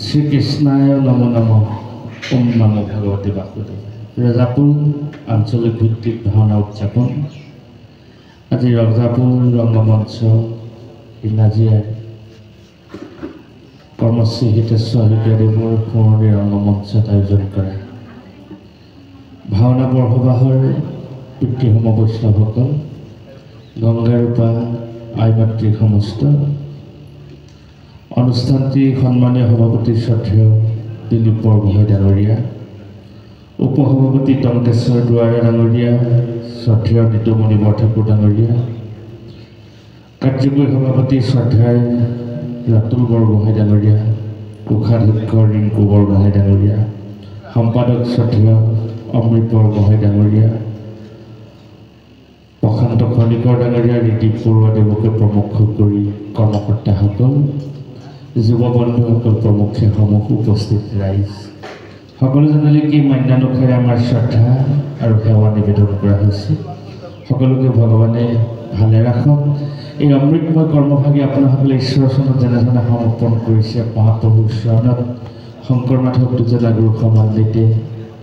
শ্ৰীকৃষ্ণায় নমো নমঃ ওম নমো ভগবতে বাসুদেব। ৰাজাপুৰ আঞ্চলিক ভিত্তিক ভাওনা উদযাপন আজি ৰাজাপুৰ ৰঙ্গমঞ্চ ইনাজিয়াৰ কৰ্মশ্ৰী হিতেশ্বৰ শইকীয়াদেৱৰ সোঁৱৰণি ৰংগমঞ্চত আয়োজন কৰা ভাওনা বৰসবাহৰ পিতৃসম বৈষ্ণৱসকল, গংগাৰূপা আই মাতৃ সমস্ত অনুষ্ঠানটিৰ সন্মানীয় সভাপতি শ্ৰদ্ধেয় দিলীপ বৰগোহাঁই ডাঙৰীয়া, উপসভাপতি টংকেশ্বৰ দুৱাৰা ডাঙৰীয়া, শ্ৰদ্ধেয় নিতুমণি বৰঠাকুৰ ডাঙৰীয়া, কাৰ্যকৰী সভাপতি শ্ৰদ্ধাৰ ৰাতুল বৰগোহাঁই ডাঙৰীয়া, কোষাধ্যক্ষ ৰিংকু বৰগোহাঁই ডাঙৰীয়া, সম্পাদক শ্ৰদ্ধেয় অমৃত বৰগোহাঁই ডাঙৰীয়া, প্ৰশান্ত খনিকৰ ডাঙৰীয়া, ঋদীপ বৰুৱাদেৱকে প্ৰমুখ কৰি কৰ্মকৰ্তাসকল, যুৱ বন্ধুসকল, প্ৰমুখসমূহ উপস্থিত ৰাইজ সকলো জনালে কি মান্যানুসাৰে আমাৰ শ্ৰদ্ধা আৰু সেৱা নিবেদন কৰা হৈছে। সকলোকে ভগৱানে ভালে ৰাখক। এই অমৃতময় কৰ্মভাগী আপোনাসকলে ঈশ্বৰৰ চৰণত যেনেধৰণে সমৰ্পণ কৰিছে, মহাপ্ৰভুৰ চৰণত শংকৰ মাধৱ দুজনা গুৰু সমান্বিতে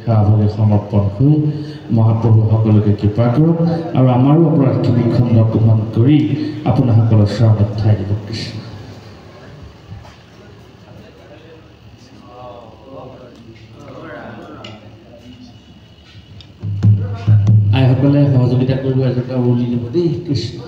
সেৱাভাৱে সমৰ্পণ হৈ মহাপ্ৰভু সকলোকে কৃপা কৰক আৰু আমাৰো অপৰাধখিনি খণ্ডন কৰি আপোনাসকলৰ চৰণত ঠাই দিব। কৃষ্ণ আইসকলে সহযোগিতা কৰিব, এজনকে উৰুলি দিব দেই। কৃষ্ণ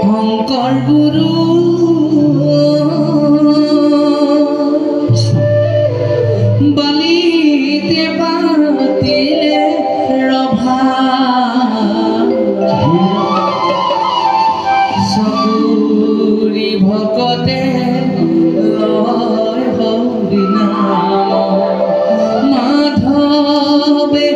শংকৰ গুৰু বালিতে পাতিলে ৰভা, চকুৰি ভকতে লয় হৰি নাম, মাধৱে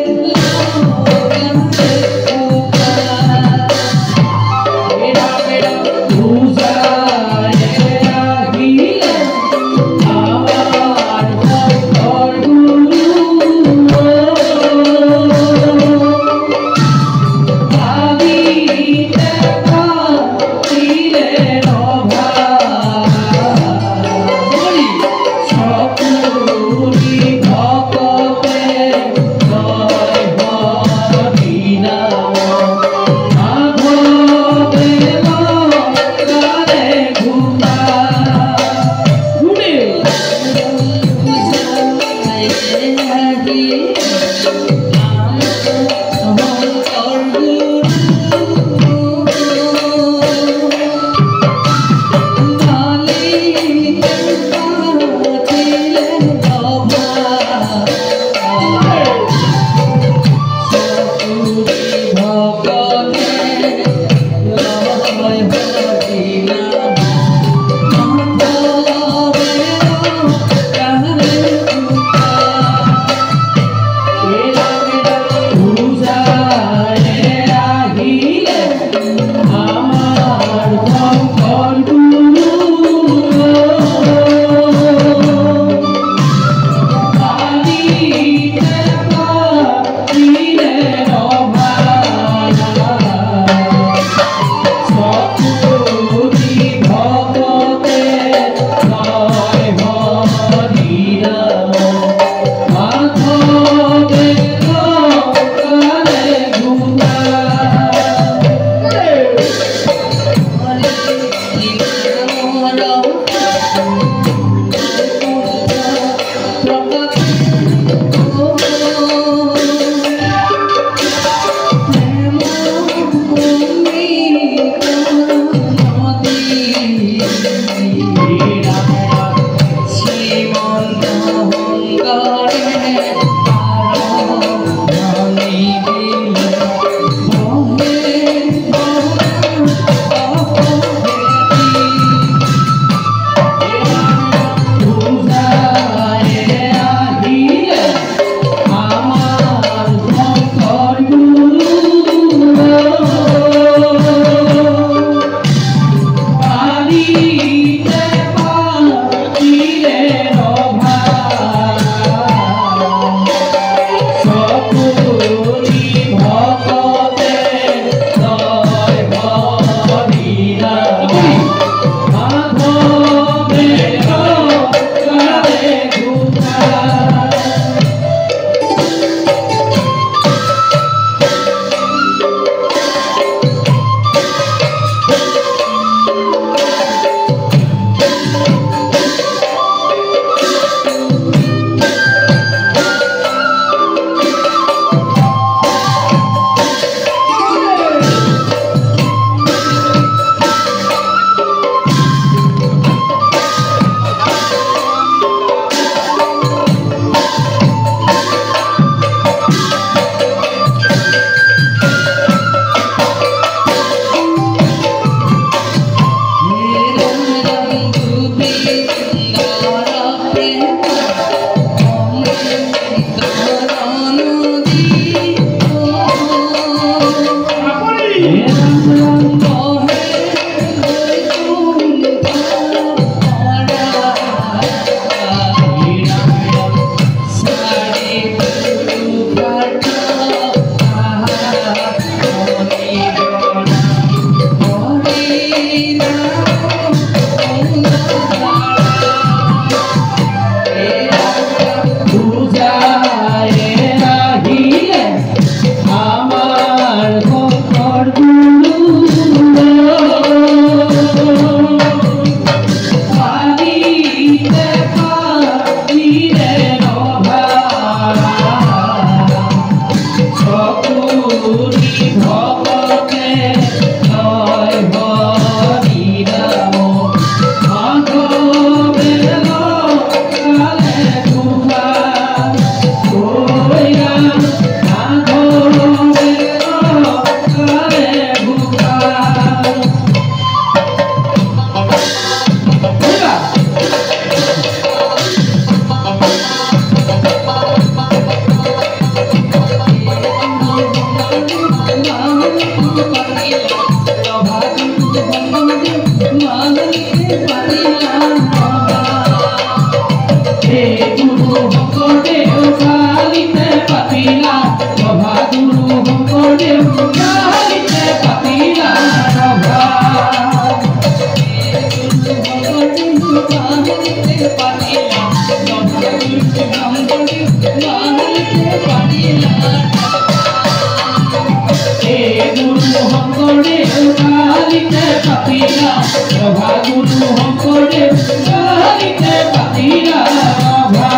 পাতিলা ৰভা গুৰু শংকৰদেৱ কালিতে পাতিলা ৰভা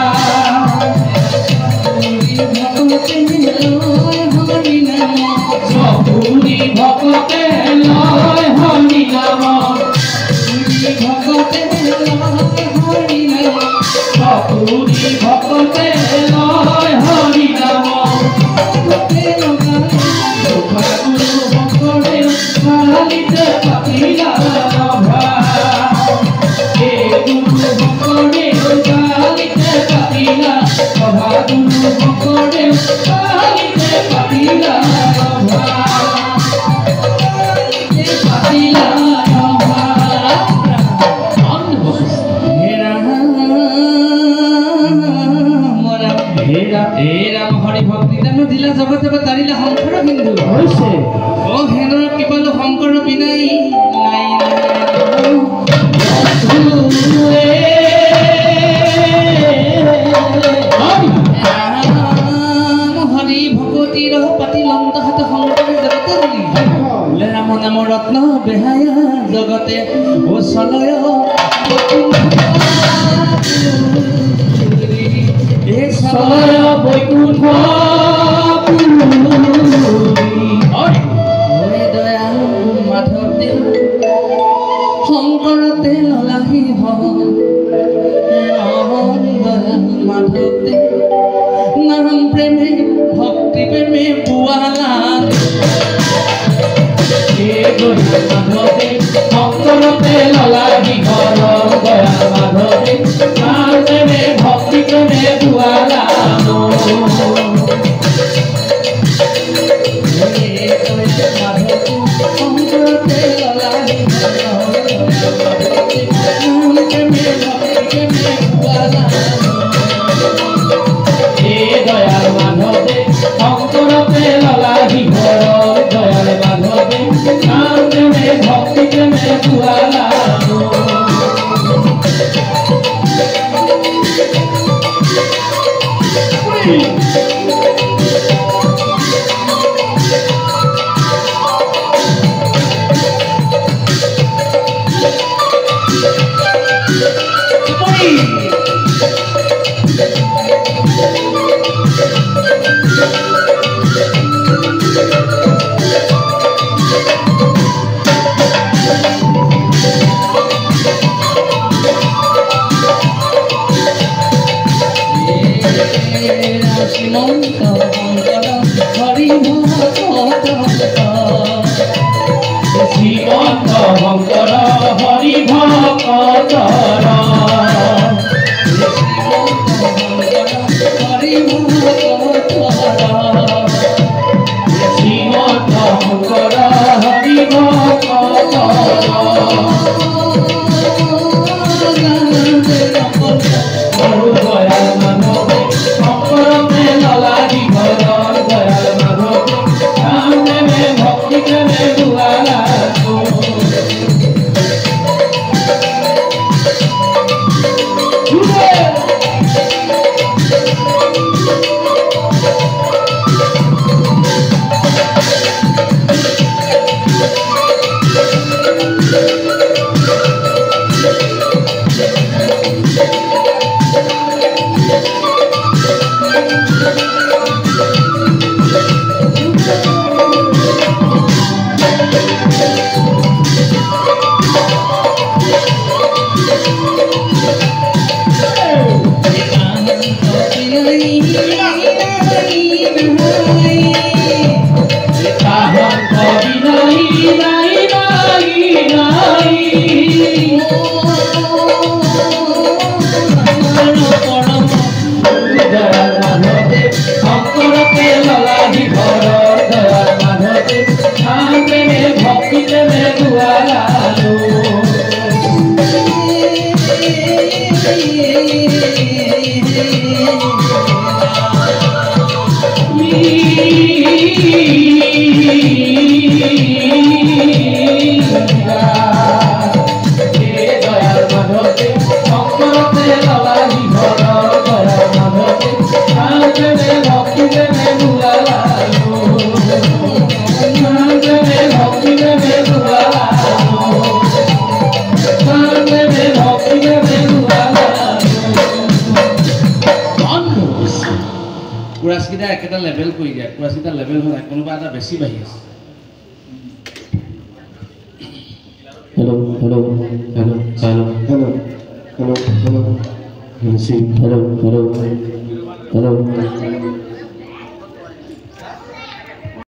সপুৰি ভকতে লয় হৰি নাম সপুৰি ভকতে লয় হৰি নাম ৰভা গুৰু শংকৰদেৱ কালিতে পাতিলা ৰভা গুৰু শংকৰদেৱ কালিতে পাতিলা ৰভা গুৰু শংকৰদেৱ কালিতে পাতিলা ৰভা পাতিলা ৰভা হে ৰাম হৰি ভক্তি জানো দিলা জগতে তাৰিলা শংকৰ বিন্দু হৈছে অ হেনৰ কৃপালু শংকৰ বিনাই নাই হৰি ভগৱতীৰ পাতি লন্ত হাত শংকৰে জগতে দিলি ৰাম নাম ৰত্ন বেহায়া জগতে ও চলয় চলয় বৈকুণ্ঠ দয়াল মাধৱ দেৱ শংকৰতে ললাহি দয়াল মাধৱ দেৱ নাম প্ৰেমে ভক্তি প্ৰেমে পুৱালা শংকৰতে ললাহি দয়াল মাধৱ দেৱ নাম প্ৰেমে ভক্তি প্ৰেমে পুৱালা দয়াল মাধৱে শংকৰতে ললাহি দয়াল মাধৱে নাম প্ৰেমে ভক্তি প্ৰেমে পুৱালা শ্ৰীমন্ত শংকৰ হৰি ভকত শ্ৰীমন্ত শংকৰ হৰি ভকত শ্ৰীমন্ত শংকৰ হৰি ভকত দয়াল মাধৱে শংকৰতে ললাহি দয়াল মাধৱে নাম প্ৰেমে ভক্তি প্ৰেমে পুৱালা লেভেল হোৱা নাই কোনোবা এটা বেছি বাঢ়ি আছে hello' hello' hello' hello' hello' hello' hello' hello' hello' hello' hello'